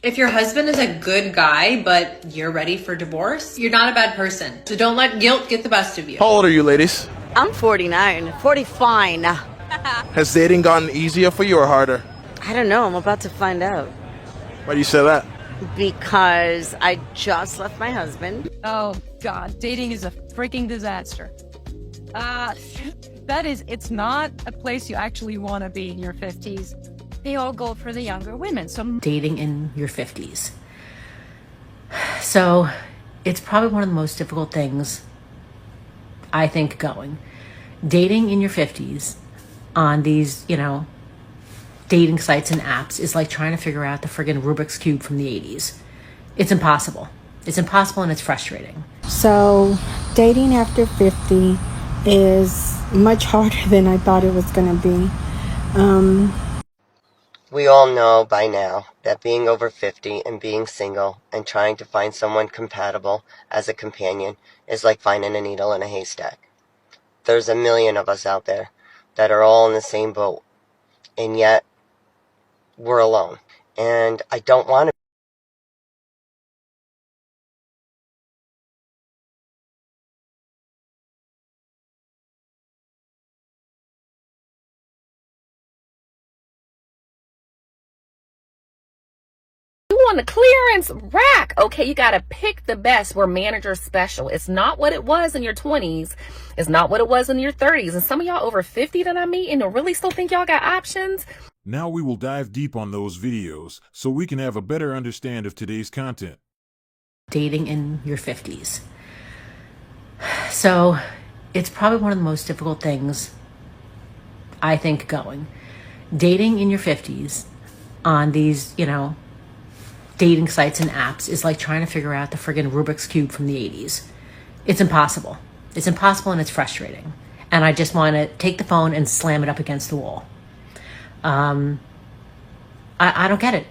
If your husband is a good guy, but you're ready for divorce, you're not a bad person. So don't let guilt get the best of you. How old are you, ladies? I'm 49. 40 fine. Has dating gotten easier for you or harder? I don't know. I'm about to find out. Why do you say that? Because I just left my husband. Oh, God. Dating is a freaking disaster. It's not a place you actually want to be in your 50s. They all go for the younger women. So dating in your 50s. So it's probably one of the most difficult things, I think, going. Dating in your 50s on these, dating sites and apps is like trying to figure out the friggin' Rubik's Cube from the 80s. It's impossible. It's impossible and it's frustrating. So dating after 50 is much harder than I thought it was going to be. We all know by now that being over 50 and being single and trying to find someone compatible as a companion is like finding a needle in a haystack. There's a million of us out there that are all in the same boat, and yet we're alone. And I don't want to on the clearance rack. Okay, you gotta pick the best. We're manager special. It's not what it was in your 20s. It's not what it was in your 30s. And some of y'all over 50 that I meet and really still think y'all got options. Now we will dive deep on those videos so we can have a better understanding of today's content. Dating in your 50s. So it's probably one of the most difficult things, I think, going. Dating in your 50s on these, dating sites and apps is like trying to figure out the friggin' Rubik's Cube from the 80s. It's impossible. It's impossible and it's frustrating. And I just want to take the phone and slam it up against the wall. I don't get it.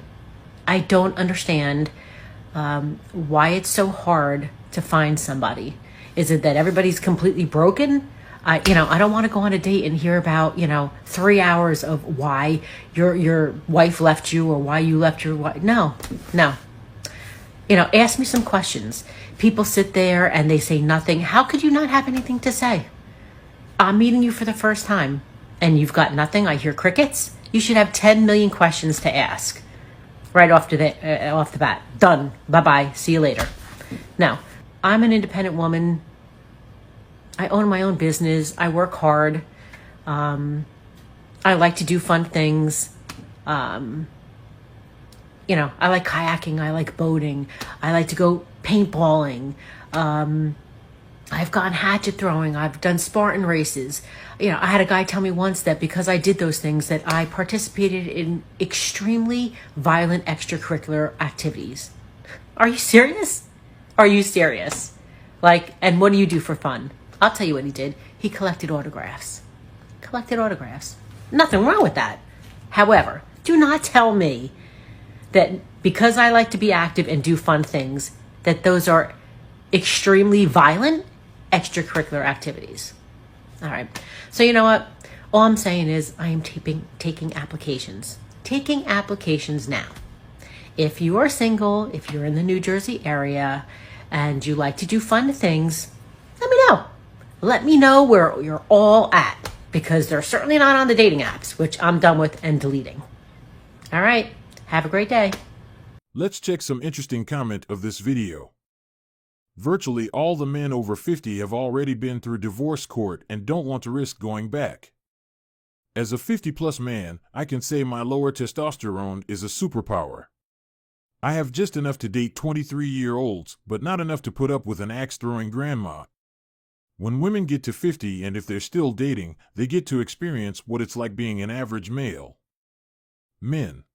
I don't understand why it's so hard to find somebody. Is it that everybody's completely broken? I don't want to go on a date and hear about, 3 hours of why your wife left you or why you left your wife. No. Ask me some questions. People sit there and they say nothing. How could you not have anything to say? I'm meeting you for the first time and you've got nothing. I hear crickets. You should have 10 million questions to ask right off the bat. Done. Bye-bye. See you later. Now, I'm an independent woman. I own my own business. I work hard. I like to do fun things. I like kayaking. I like boating. I like to go paintballing. I've gone hatchet throwing. I've done Spartan races. I had a guy tell me once that because I did those things that I participated in extremely violent extracurricular activities. Are you serious? Are you serious? And what do you do for fun? I'll tell you what he did. He collected autographs. Nothing wrong with that. However, do not tell me that because I like to be active and do fun things, that those are extremely violent extracurricular activities. All right. So you know what? All I'm saying is I am taking applications. Taking applications now. If you are single, if you're in the New Jersey area, and you like to do fun things, let me know. Let me know where you're all at, because they're certainly not on the dating apps, which I'm done with and deleting. All right. Have a great day. Let's check some interesting comment of this video. Virtually all the men over 50 have already been through divorce court and don't want to risk going back. As a 50-plus man, I can say my lower testosterone is a superpower. I have just enough to date 23-year-olds, but not enough to put up with an axe-throwing grandma. When women get to 50 and if they're still dating, they get to experience what it's like being an average male. Men.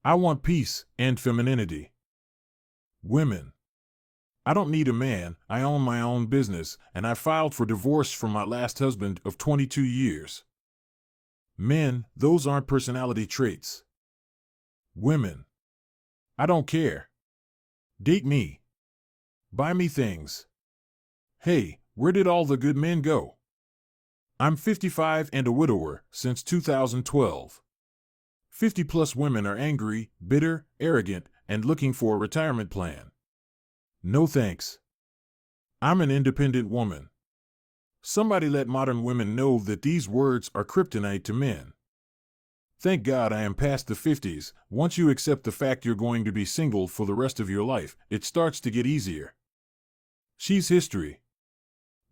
I want peace and femininity. Women. I don't need a man. I own my own business, and I filed for divorce from my last husband of 22 years. Men, those aren't personality traits. Women. I don't care. Date me. Buy me things. Hey, where did all the good men go? I'm 55 and a widower since 2012. 50-plus women are angry, bitter, arrogant, and looking for a retirement plan. No thanks. I'm an independent woman. Somebody let modern women know that these words are kryptonite to men. Thank God I am past the 50s. Once you accept the fact you're going to be single for the rest of your life, it starts to get easier. She's history.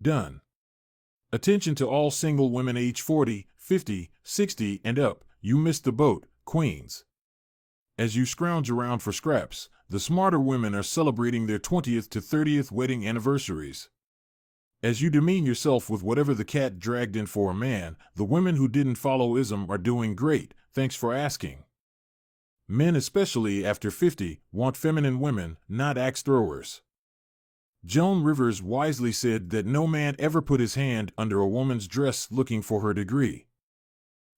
Done. Attention to all single women age 40, 50, 60, and up. You missed the boat, queens. As you scrounge around for scraps, the smarter women are celebrating their 20th to 30th wedding anniversaries. As you demean yourself with whatever the cat dragged in for a man, the women who didn't follow ism are doing great, thanks for asking. Men, especially after 50, want feminine women, not axe throwers. Joan Rivers wisely said that no man ever put his hand under a woman's dress looking for her degree.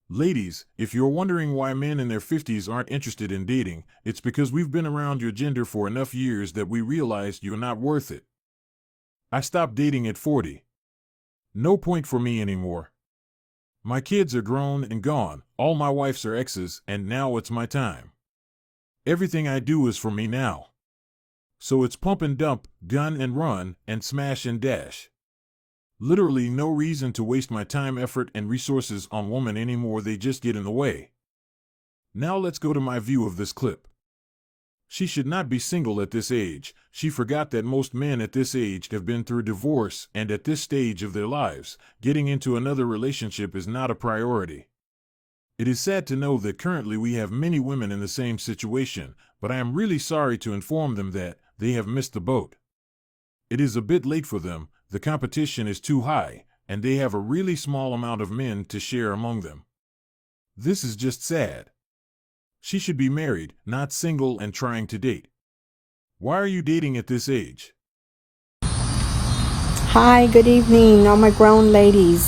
Ladies, if you're wondering why men in their 50s aren't interested in dating, it's because we've been around your gender for enough years that we realized you're not worth it. I stopped dating at 40. No point for me anymore. My kids are grown and gone, all my wifes are exes, and now it's my time. Everything I do is for me now. So it's pump and dump, gun and run, and smash and dash. Literally no reason to waste my time, effort, and resources on women anymore, they just get in the way. Now let's go to my view of this clip. She should not be single at this age. She forgot that most men at this age have been through divorce, and at this stage of their lives, getting into another relationship is not a priority. It is sad to know that currently we have many women in the same situation, but I am really sorry to inform them that they have missed the boat. It is a bit late for them, the competition is too high, and they have a really small amount of men to share among them. This is just sad. She should be married, not single and trying to date. Why are you dating at this age? Hi, good evening, all my grown ladies.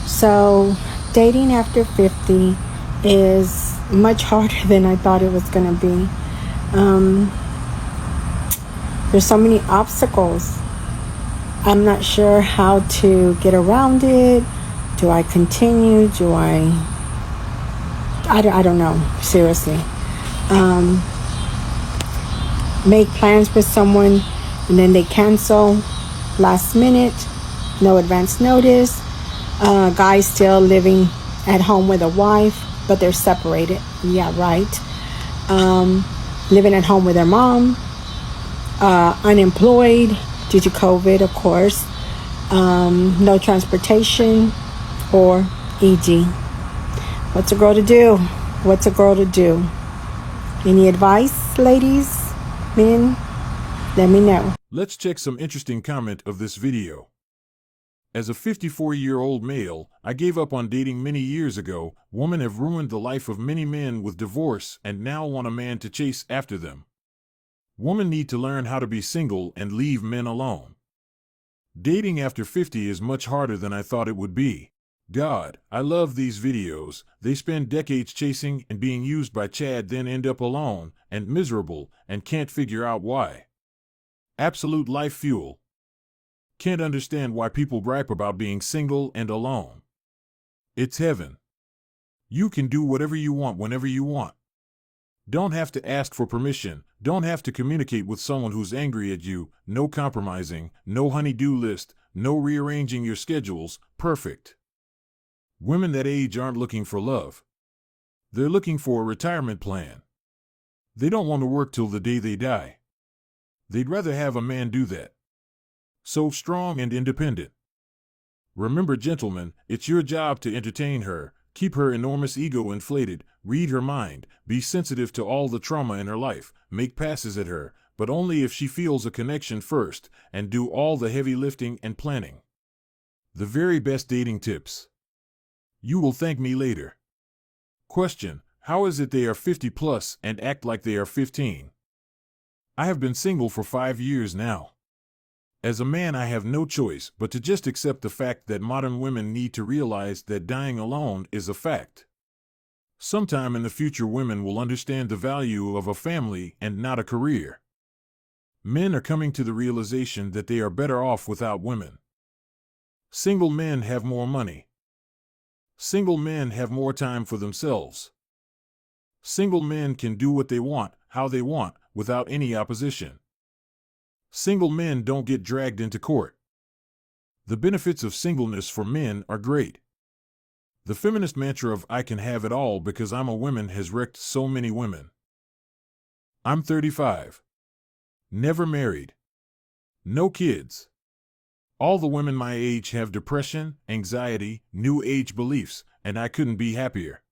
So, dating after 50 is much harder than I thought it was going to be. There's so many obstacles. I'm not sure how to get around it. Do I continue? I don't know, seriously. Make plans with someone and then they cancel last minute, no advance notice. Guy still living at home with a wife, but they're separated. Yeah, right. Living at home with their mom. Unemployed due to COVID, of course. No transportation or EG. What's a girl to do? What's a girl to do? Any advice, ladies, men? Let me know. Let's check some interesting comment of this video. As a 54-year-old male, I gave up on dating many years ago. Women have ruined the life of many men with divorce and now want a man to chase after them. Women need to learn how to be single and leave men alone. Dating after 50 is much harder than I thought it would be. God, I love these videos. They spend decades chasing and being used by Chad, then end up alone and miserable and can't figure out why. Absolute life fuel. Can't understand why people gripe about being single and alone. It's heaven. You can do whatever you want whenever you want. Don't have to ask for permission. Don't have to communicate with someone who's angry at you. No compromising, no honey-do list, no rearranging your schedules. Perfect. Women that age aren't looking for love. They're looking for a retirement plan. They don't want to work till the day they die. They'd rather have a man do that. So strong and independent. Remember, gentlemen, it's your job to entertain her, keep her enormous ego inflated, read her mind, be sensitive to all the trauma in her life, make passes at her, but only if she feels a connection first, and do all the heavy lifting and planning. The very best dating tips. You will thank me later. Question: how is it they are 50 plus and act like they are 15? I have been single for 5 years now. As a man, I have no choice but to just accept the fact that modern women need to realize that dying alone is a fact. Sometime in the future, women will understand the value of a family and not a career. Men are coming to the realization that they are better off without women. Single men have more money. Single men have more time for themselves. Single men can do what they want, how they want, without any opposition. Single men don't get dragged into court. The benefits of singleness for men are great. The feminist mantra of "I can have it all because I'm a woman" has wrecked so many women. I'm 35. Never married. No kids. All the women my age have depression, anxiety, new age beliefs, and I couldn't be happier.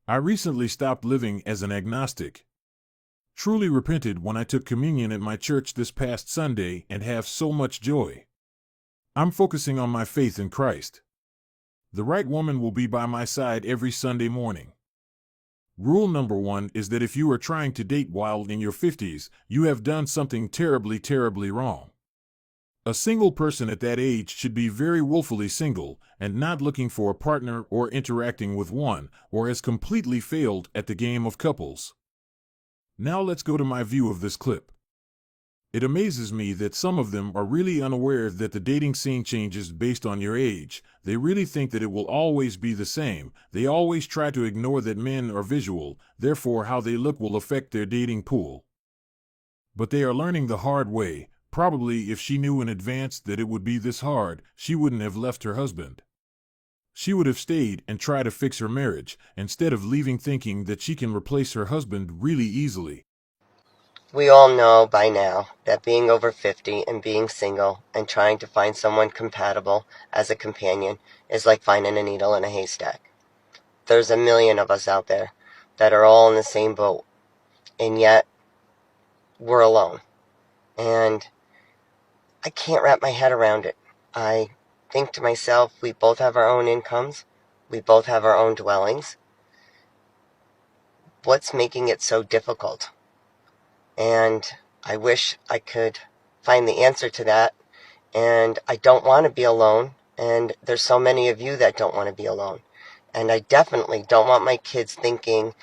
I recently stopped living as an agnostic. Truly repented when I took communion at my church this past Sunday and have so much joy. I'm focusing on my faith in Christ. The right woman will be by my side every Sunday morning. Rule number 1 is that if you are trying to date while in your 50s, you have done something terribly, terribly wrong. A single person at that age should be very willfully single and not looking for a partner or interacting with one, or has completely failed at the game of couples. Now let's go to my view of this clip. It amazes me that some of them are really unaware that the dating scene changes based on your age. They really think that it will always be the same. They always try to ignore that men are visual, therefore how they look will affect their dating pool. But they are learning the hard way. Probably if she knew in advance that it would be this hard, she wouldn't have left her husband. She would have stayed and tried to fix her marriage, instead of leaving thinking that she can replace her husband really easily. We all know by now that being over 50 and being single and trying to find someone compatible as a companion is like finding a needle in a haystack. There's a million of us out there that are all in the same boat, and yet we're alone. And I can't wrap my head around it. I think to myself, we both have our own incomes. We both have our own dwellings. What's making it so difficult? And I wish I could find the answer to that. And I don't want to be alone. And there's so many of you that don't want to be alone. And I definitely don't want my kids thinking,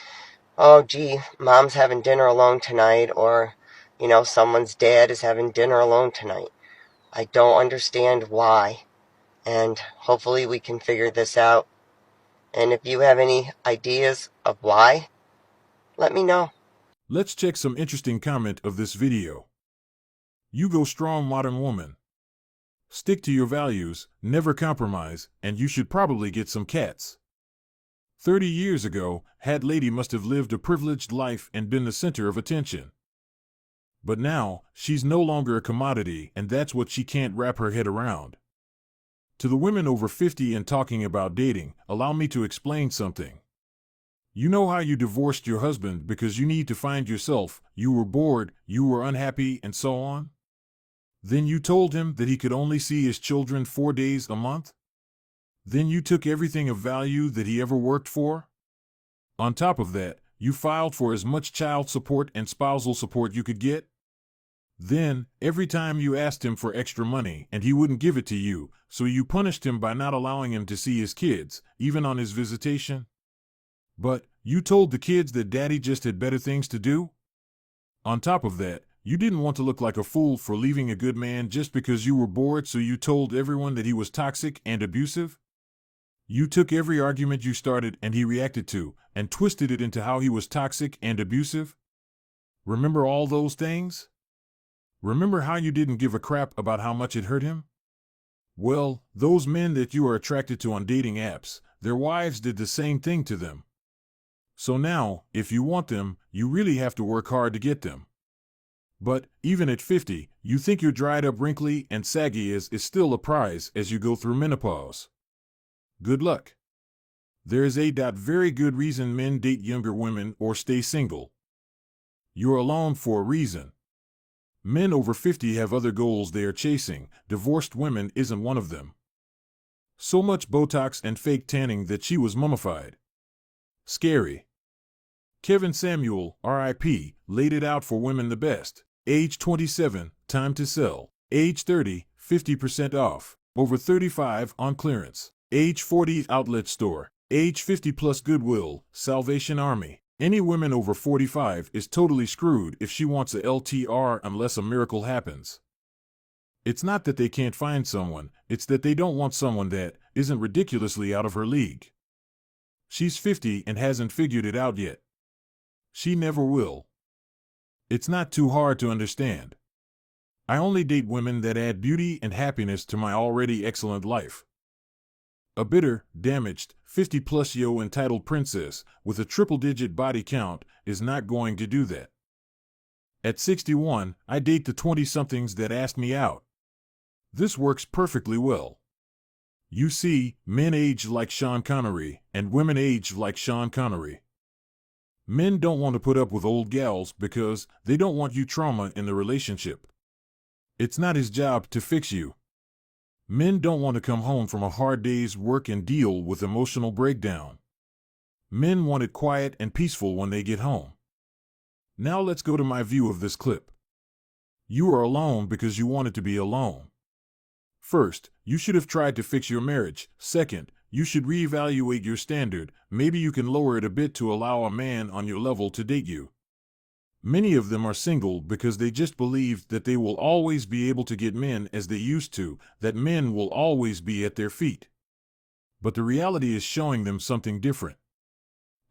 oh, gee, mom's having dinner alone tonight, or, someone's dad is having dinner alone tonight. I don't understand why, and hopefully we can figure this out. And if you have any ideas of why, let me know. Let's check some interesting comment of this video. You go strong, modern woman. Stick to your values, never compromise, and you should probably get some cats. 30 years ago, that lady must have lived a privileged life and been the center of attention. But now, she's no longer a commodity, and that's what she can't wrap her head around. To the women over 50 and talking about dating, allow me to explain something. You know how you divorced your husband because you need to find yourself, you were bored, you were unhappy, and so on? Then you told him that he could only see his children 4 days a month? Then you took everything of value that he ever worked for? On top of that, you filed for as much child support and spousal support you could get? Then, every time you asked him for extra money and he wouldn't give it to you, so you punished him by not allowing him to see his kids, even on his visitation? But, you told the kids that daddy just had better things to do? On top of that, you didn't want to look like a fool for leaving a good man just because you were bored, so you told everyone that he was toxic and abusive? You took every argument you started and he reacted to, and twisted it into how he was toxic and abusive? Remember all those things? Remember how you didn't give a crap about how much it hurt him? Well, those men that you are attracted to on dating apps, their wives did the same thing to them. So now, if you want them, you really have to work hard to get them. But, even at 50, you think your dried up, wrinkly, and saggy is still a prize as you go through menopause. Good luck. There is a very good reason men date younger women or stay single. You're alone for a reason. Men over 50 have other goals they are chasing. Divorced women isn't one of them. So much Botox and fake tanning that she was mummified. Scary. Kevin Samuel, R.I.P., laid it out for women the best. Age 27, time to sell. Age 30, 50% off. Over 35 on clearance. Age 40, outlet store. Age 50 plus Goodwill, Salvation Army. Any woman over 45 is totally screwed if she wants a LTR unless a miracle happens. It's not that they can't find someone, it's that they don't want someone that isn't ridiculously out of her league. She's 50 and hasn't figured it out yet. She never will. It's not too hard to understand. I only date women that add beauty and happiness to my already excellent life. A bitter, damaged, 50-plus yo entitled princess with a triple-digit body count is not going to do that. At 61, I date the 20-somethings that ask me out. This works perfectly well. You see, men age like Sean Connery, and women age like Sean Connery. Men don't want to put up with old gals because they don't want you trauma in the relationship. It's not his job to fix you. Men don't want to come home from a hard day's work and deal with emotional breakdown. Men want it quiet and peaceful when they get home. Now let's go to my view of this clip. You are alone because you wanted to be alone. First, you should have tried to fix your marriage. Second, you should reevaluate your standard. Maybe you can lower it a bit to allow a man on your level to date you. Many of them are single because they just believe that they will always be able to get men as they used to, that men will always be at their feet. But the reality is showing them something different.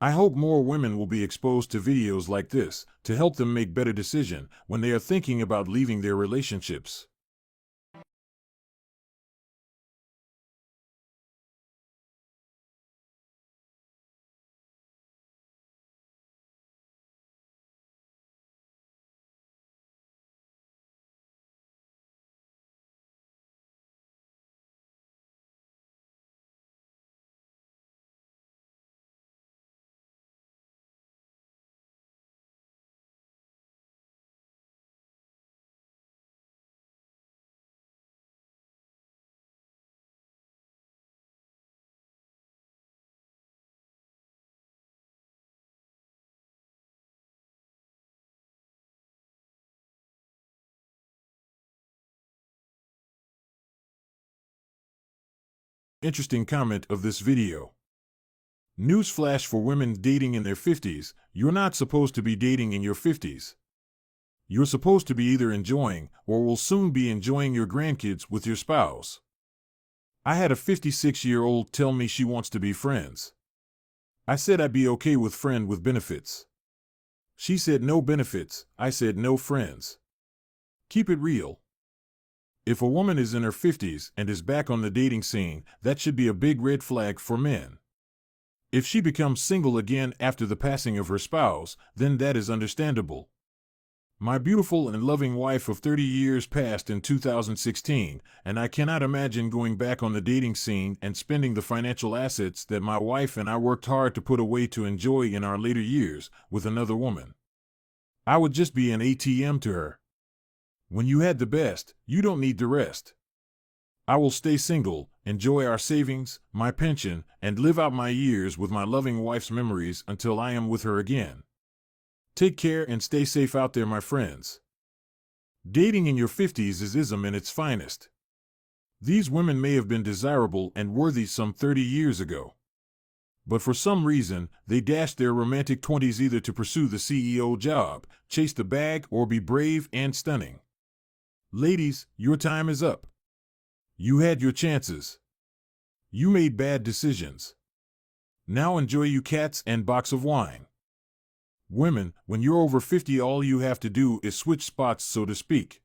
I hope more women will be exposed to videos like this to help them make better decisions when they are thinking about leaving their relationships. Interesting comment of this video. Newsflash for women dating in their 50s, you're not supposed to be dating in your 50s. You're supposed to be either enjoying or will soon be enjoying your grandkids with your spouse. I had a 56-year-old tell me she wants to be friends. I said I'd be okay with friend with benefits. She said no benefits. I said no friends. Keep it real. If a woman is in her 50s and is back on the dating scene, that should be a big red flag for men. If she becomes single again after the passing of her spouse, then that is understandable. My beautiful and loving wife of 30 years passed in 2016, and I cannot imagine going back on the dating scene and spending the financial assets that my wife and I worked hard to put away to enjoy in our later years with another woman. I would just be an ATM to her. When you had the best, you don't need the rest. I will stay single, enjoy our savings, my pension, and live out my years with my loving wife's memories until I am with her again. Take care and stay safe out there, my friends. Dating in your 50s is ism in its finest. These women may have been desirable and worthy some 30 years ago. But for some reason, they dashed their romantic 20s either to pursue the CEO job, chase the bag, or be brave and stunning. Ladies, your time is up. You had your chances. You made bad decisions. Now enjoy you cats and box of wine. Women, when you're over 50, all you have to do is switch spots, so to speak.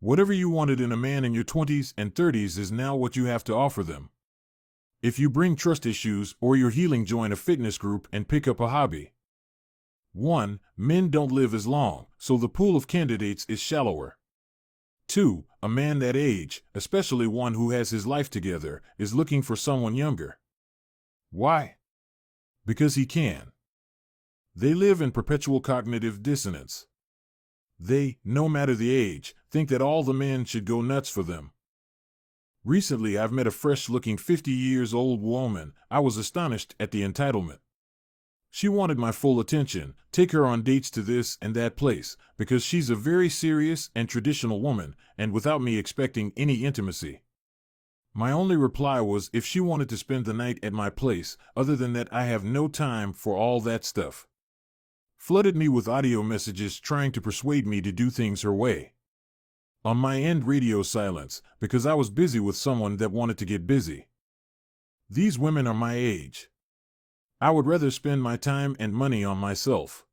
Whatever you wanted in a man in your 20s and 30s is now what you have to offer them. If you bring trust issues or you're healing, join a fitness group and pick up a hobby. 1. Men don't live as long, so the pool of candidates is shallower. 2. A man that age, especially one who has his life together, is looking for someone younger. Why? Because he can. They live in perpetual cognitive dissonance. They, no matter the age, think that all the men should go nuts for them. Recently, I've met a fresh-looking 50-years-old woman. I was astonished at the entitlement. She wanted my full attention, take her on dates to this and that place, because she's a very serious and traditional woman, and without me expecting any intimacy. My only reply was if she wanted to spend the night at my place. Other than that, I have no time for all that stuff. Flooded me with audio messages trying to persuade me to do things her way. On my end, radio silence, because I was busy with someone that wanted to get busy. These women are my age. I would rather spend my time and money on myself.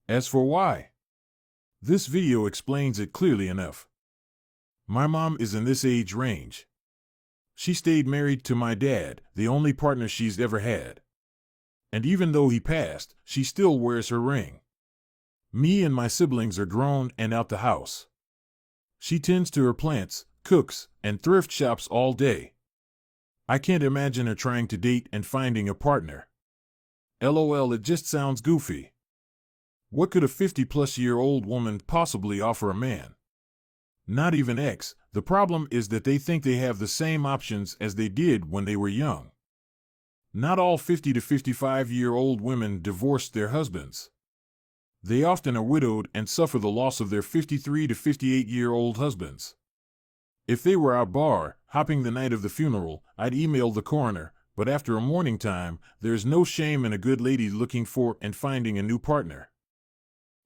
As for why? This video explains it clearly enough. My mom is in this age range. She stayed married to my dad, the only partner she's ever had. And even though he passed, she still wears her ring. Me and my siblings are grown and out the house. She tends to her plants, cooks, and thrift shops all day. I can't imagine her trying to date and finding a partner. LOL, it just sounds goofy. What could a 50-plus-year-old woman possibly offer a man? Not even X. The problem is that they think they have the same options as they did when they were young. Not all 50 to 55-year-old women divorced their husbands. They often are widowed and suffer the loss of their 53 to 58-year-old husbands. If they were out bar hopping the night of the funeral, I'd email the coroner, but after a morning time, there's no shame in a good lady looking for and finding a new partner.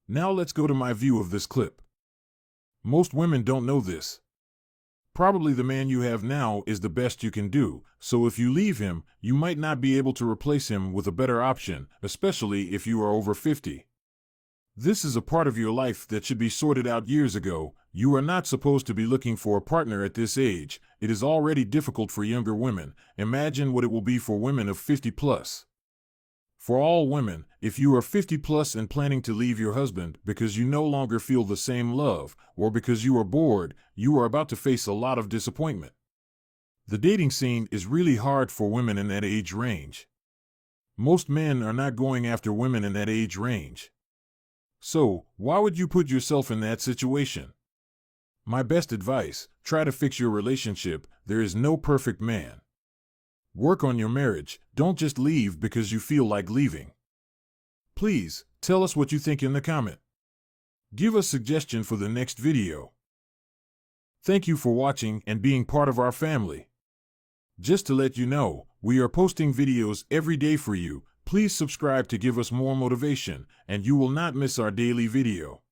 Now let's go to my view of this clip. Most women don't know this. Probably the man you have now is the best you can do, so if you leave him, you might not be able to replace him with a better option, especially if you are over 50. This is a part of your life that should be sorted out years ago. You are not supposed to be looking for a partner at this age. It is already difficult for younger women. Imagine what it will be for women of 50 plus. For all women, if you are 50 plus and planning to leave your husband because you no longer feel the same love, or because you are bored, you are about to face a lot of disappointment. The dating scene is really hard for women in that age range. Most men are not going after women in that age range. So, why would you put yourself in that situation? My best advice, try to fix your relationship. There is no perfect man. Work on your marriage. Don't just leave because you feel like leaving. Please, tell us what you think in the comment. Give us suggestion for the next video. Thank you for watching and being part of our family. Just to let you know, we are posting videos every day for you. Please subscribe to give us more motivation, and you will not miss our daily video.